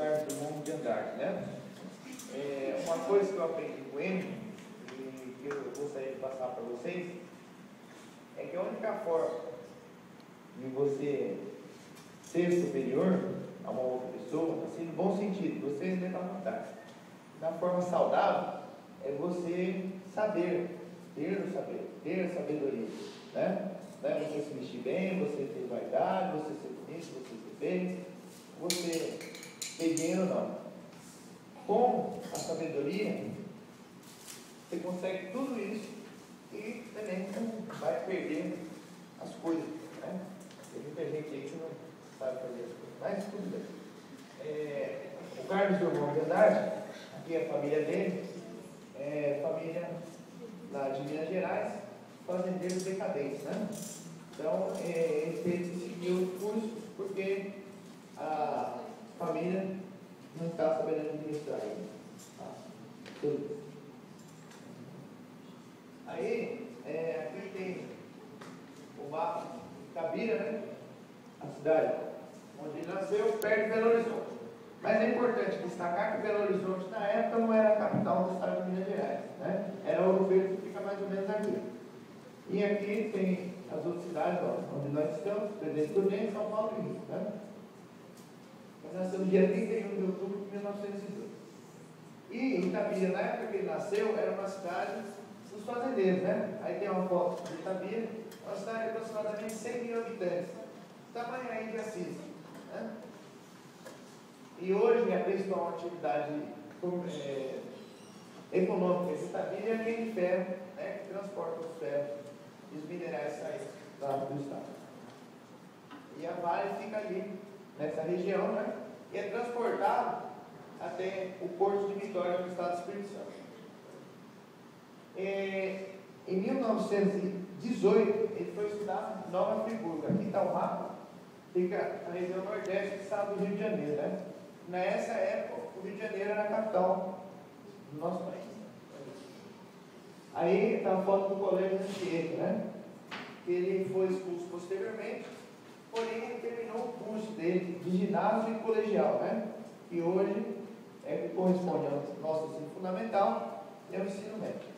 Carlos Drummond de Andrade, né? Uma coisa que eu aprendi com ele, e que eu gostaria de passar para vocês, é que a única forma de você ser superior a uma outra pessoa, assim, no bom sentido, você respeita a vontade. Da forma saudável, é você saber, ter a sabedoria, né? Você se vestir bem, você ter vaidade, você ser bonito, você ser bem, você ter dinheiro ou não. Com a sabedoria, você consegue tudo isso e também não vai perder as coisas, né? Tem muita gente aí que não sabe fazer as coisas, mas tudo bem. O Carlos Drummond de Andrade, aqui é a família dele, família lá de Minas Gerais, fazendeiros decadentes, né? Então, ele teve que seguir o curso porque a família não estava sabendo administrar ele. Tudo. Aí, aqui tem o mapa de Itabira, né? A cidade onde ele nasceu, perto de Belo Horizonte. Mas é importante destacar que Belo Horizonte, na época, não era a capital do estado de Minas Gerais, né? Era Ouro Verde, que fica mais ou menos aqui. E aqui tem as outras cidades, ó, onde nós estamos, Presidente Prudente, São Paulo e Rio, né? Ele nasceu no dia 31 de outubro de 1902. E Itabira, na época que ele nasceu, era uma cidade dos fazendeiros, né? Aí tem uma foto de Itabira, uma cidade de aproximadamente 100 mil habitantes, tamanho aí de Assis, né? E hoje a principal atividade econômica de Itabira é a linha de ferro, né, que transporta os ferros e os minerais saídos do estado. E a Vale fica ali, nessa região, né, e é transportado até o Porto de Vitória, no estado do Espírito Santo. Em 1918, ele foi estudar em Nova Friburgo. Aqui está o mapa, fica a região nordeste do estado do Rio de Janeiro, né? Nessa época, o Rio de Janeiro era a capital do nosso país. Aí está a foto do colégio Anchieta, né? Que ele foi expulso posteriormente, porém ele terminou o curso dele de ginásio e colegial, né? Que hoje corresponde ao nosso ensino fundamental e ao ensino médio.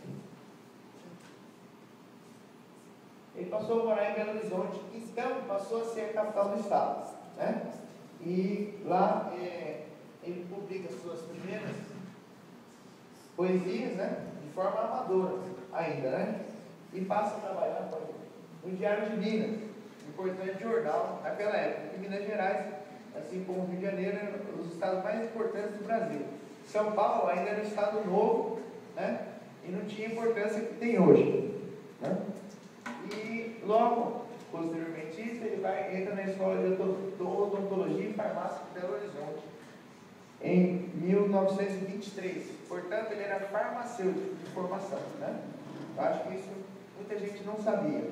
Ele passou a morar em Belo Horizonte, então passou a ser a capital do estado, né? E lá ele publica suas primeiras poesias, né? De forma amadora ainda, né? E passa a trabalhar no Diário de Minas, importante jornal naquela época, que Minas Gerais, assim como o Rio de Janeiro, eram os estados mais importantes do Brasil. São Paulo ainda era um estado novo, né? E não tinha a importância que tem hoje, né? E logo, posteriormente isso, ele entra na escola de odontologia e farmácia de Belo Horizonte, em 1923. Portanto, ele era farmacêutico de formação, né? Eu acho que isso muita gente não sabia.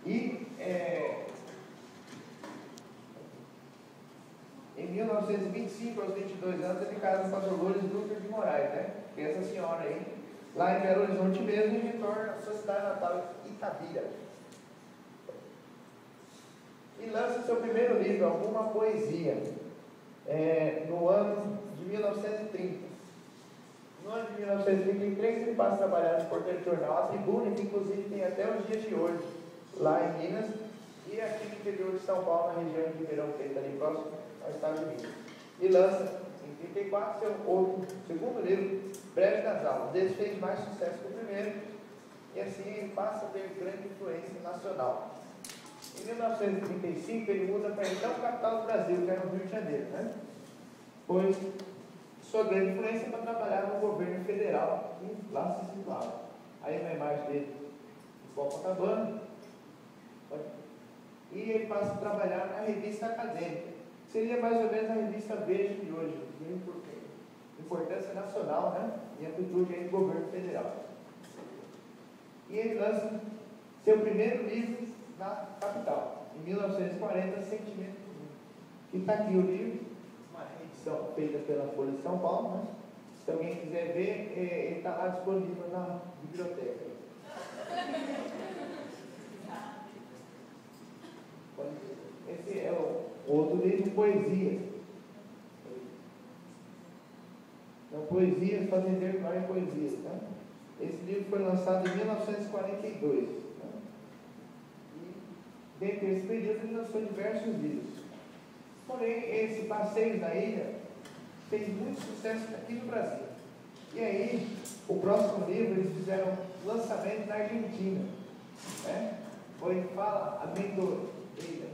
E em 1925, aos 22 anos, ele casa com a Dolores Dutra de Moraes, né? Que é essa senhora aí, lá em Belo Horizonte mesmo, e retorna à sua cidade natal, Itabira. E lança seu primeiro livro, Alguma Poesia, no ano de 1930. No ano de 1933, ele passa a trabalhar no importante jornal A Tribuna, que inclusive tem até os dias de hoje, lá em Minas, e aqui no interior de São Paulo, na região de Ribeirão Preto, ali próximo ao estado de Minas. E lança, em 1934, seu segundo livro, Breve das Aulas. Desse fez mais sucesso que o primeiro, e assim ele passa a ter grande influência nacional. Em 1935, ele muda para a então capital do Brasil, que era o Rio de Janeiro, né? Pois sua grande influência para trabalhar no governo federal, que lá se situava. Aí uma imagem dele em Copacabana. E ele passa a trabalhar na revista acadêmica. Seria mais ou menos a revista Veja de hoje, de importância nacional, né? E atitude aí do governo federal. E ele lança seu primeiro livro na capital, em 1940, Sentimento Comum. E está aqui o livro, uma edição feita pela Folha de São Paulo, né? Se alguém quiser ver, ele está lá disponível na biblioteca. Esse é o outro livro, Poesia. Poesias, Fazendeiro Claro em Poesias. Né? Esse livro foi lançado em 1942. Né? E dentro desse período ele lançou diversos livros. Porém, esse Passeio da Ilha fez muito sucesso aqui no Brasil. E aí, o próximo livro, eles fizeram lançamento na Argentina. Né? Foi fala amendoeira.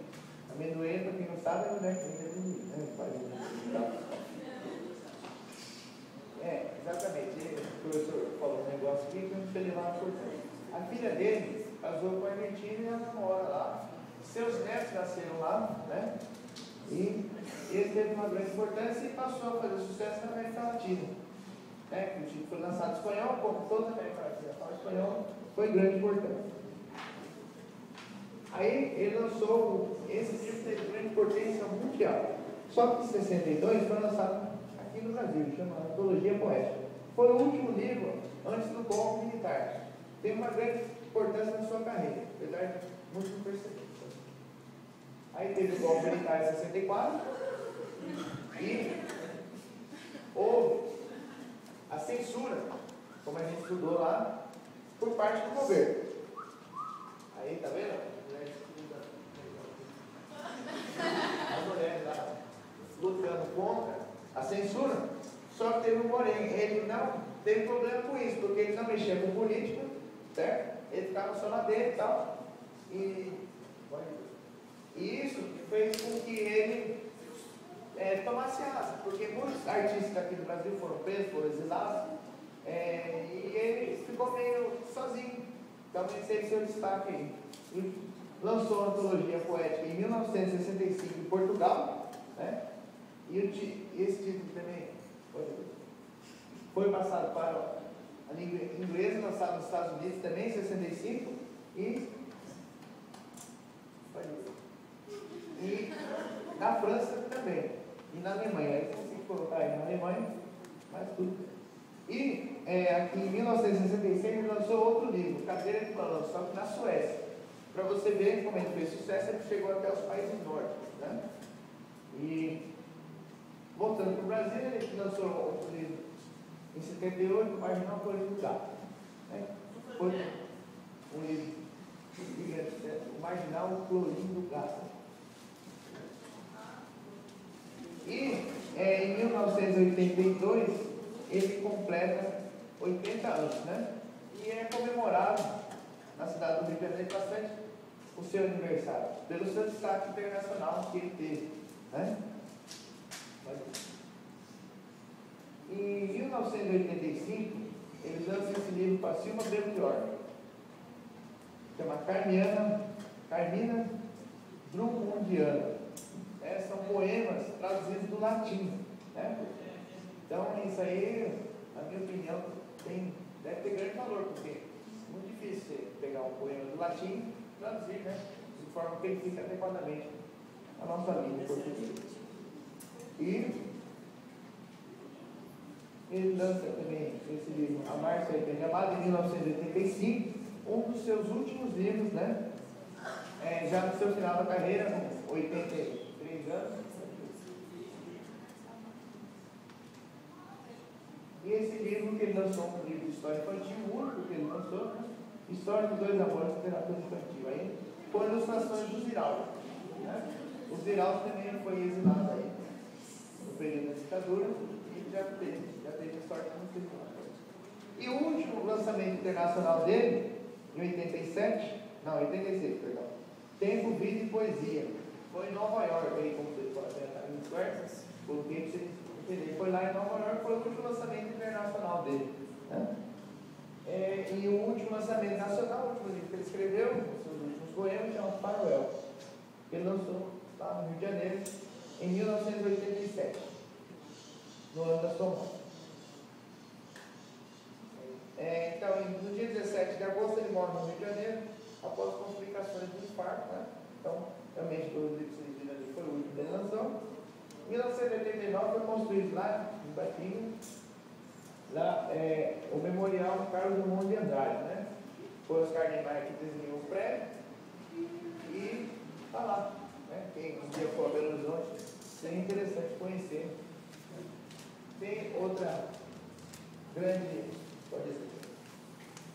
Amendoeira, para quem não sabe, é a mulher que vem de amendoim. Exatamente. O professor falou um negócio aqui que eu não sei levar por cento. A filha dele casou com a Argentina e ela mora lá. Seus netos nasceram lá, né? E ele teve uma grande importância e passou a fazer sucesso na América Latina. Né? O título foi lançado em espanhol, como toda a América Latina fala espanhol, foi grande importância. Aí ele lançou, esse livro teve grande importância mundial. Só que em 62 foi lançado aqui no Brasil, chama Antologia Poética. Foi o último livro antes do golpe militar. Tem uma grande importância na sua carreira, apesar de muitos não perceberem. Aí teve o golpe militar em 64 e houve a censura, como a gente estudou lá, por parte do governo. Aí, tá vendo? As mulheres lá lutando contra a censura, só que teve um porém, ele não teve problema com isso, porque ele não mexia com política, certo? Ele ficava só lá dentro e tal, e isso fez com que ele tomasse asa, porque muitos artistas aqui do Brasil foram presos, foram exilados, e ele ficou meio sozinho. Então esse é o seu destaque aí. Ele lançou a Antologia Poética em 1965 em Portugal, né? E esse título também foi passado para a língua inglesa, lançado nos Estados Unidos também em 65 e na França também, e na Alemanha. Eu não consigo colocar aí na Alemanha, mas tudo. E aqui em 1966 ele lançou outro livro, Cadeira de Balanço, só que na Suécia. Para você ver como ele fez sucesso, ele chegou até os países nórdicos. Né? E voltando para o Brasil, ele lançou outro livro em 78, Marginal Colorido do Gato. Né? Foi um livro gigante, né? O Marginal Colorido do Gato. E em 1982 ele completa 80 anos, né? E é comemorado na cidade do Rio de Janeiro bastante o seu aniversário, pelo seu destaque internacional que ele teve, né? Em 1985 ele lança esse livro para Silma Belchior, chama Carmina Drummondiana. São poemas traduzidos do latim, né? Então isso aí, na minha opinião, deve ter grande valor, porque é muito difícil você pegar um poema do latim e traduzir, né? De forma que ele fique adequadamente a nossa língua portuguesa. E ele lança também esse livro, Amar Ser Bem Amado, em 1985, um dos seus últimos livros, né? Já no seu final da carreira, com 83 anos. E esse livro que ele lançou, um livro de história infantil, o único que ele lançou, né? História dos Dois Amores, Literatura Infantil. Aí, com ilustrações do Ziraldo. Né? O Ziraldo também foi exilado aí, no período da ditadura, e já teve história muito exilada. E o último lançamento internacional dele, em 86, Tempo, Vida e Poesia. Foi em Nova York, aí, como vocês podem ver na minha esquerda, coloquei para vocês entenderem. Foi lá em Nova York, foi o último lançamento internacional dele. Né? E o último lançamento nacional, o último livro que ele escreveu, os seus últimos poemas, chama Faroel. Ele lançou lá no Rio de Janeiro, em 1987, no ano da sua morte. Então, no dia 17 de agosto, ele morre no Rio de Janeiro, após complicações do infarto. Né? Então, realmente, todos os livros que vocês viram ali foi o último que ele lançou. Em 1989 foi construído lá, em Batinho, lá, o Memorial Carlos Drummond de Andrade. Né? Foi Oscar Niemeyer que desenhou o prédio e está lá. Né? Quem um dia for a Belo Horizonte, seria interessante conhecer. Tem outra grande, pode ser,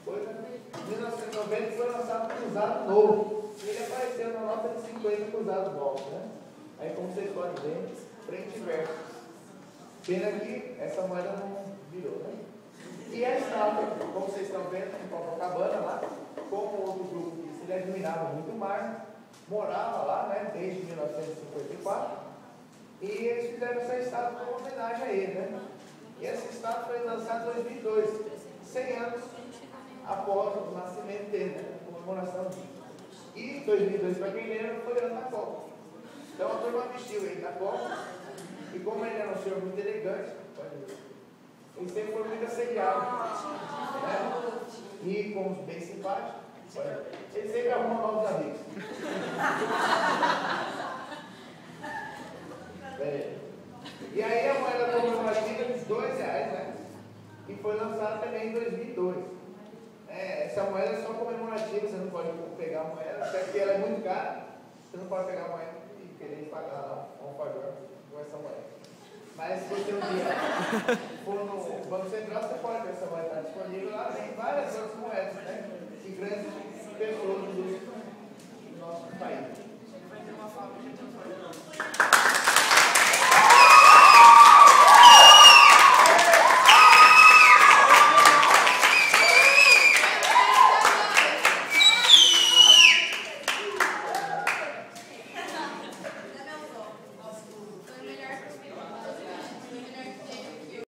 foi em 1990 foi lançado um cruzado novo. E ele apareceu na nota de 50 cruzado novo, né? Aí como vocês podem ver, frente e verso. Pena que essa moeda não virou, né? E a estátua, como vocês estão vendo, em Copacabana lá, como outro grupo que se admirava muito o mar, morava lá, né, desde 1954, e eles fizeram essa estátua como homenagem a ele, né? E essa estátua foi lançada em 2002, 100 anos após o nascimento dele, né? A comemoração dele. E 2002, para quem lembra, foi ano da Copa. Então a turma vestiu ele da Copa, e como ele era um senhor muito elegante, ele sempre foi muito assediado, né? E como bem simpático, ele sempre arruma novos amigos. E aí a moeda comemorativa de R$2, né? E foi lançada também em 2002. Essa moeda é só comemorativa, você não pode pegar a moeda, até porque ela é muito cara, você não pode pegar a moeda e querer pagar lá um favor com essa moeda. Mas se você um dia for no Banco Central, você pode ver essa moeda, está disponível lá, tem várias outras moedas, né? De grandes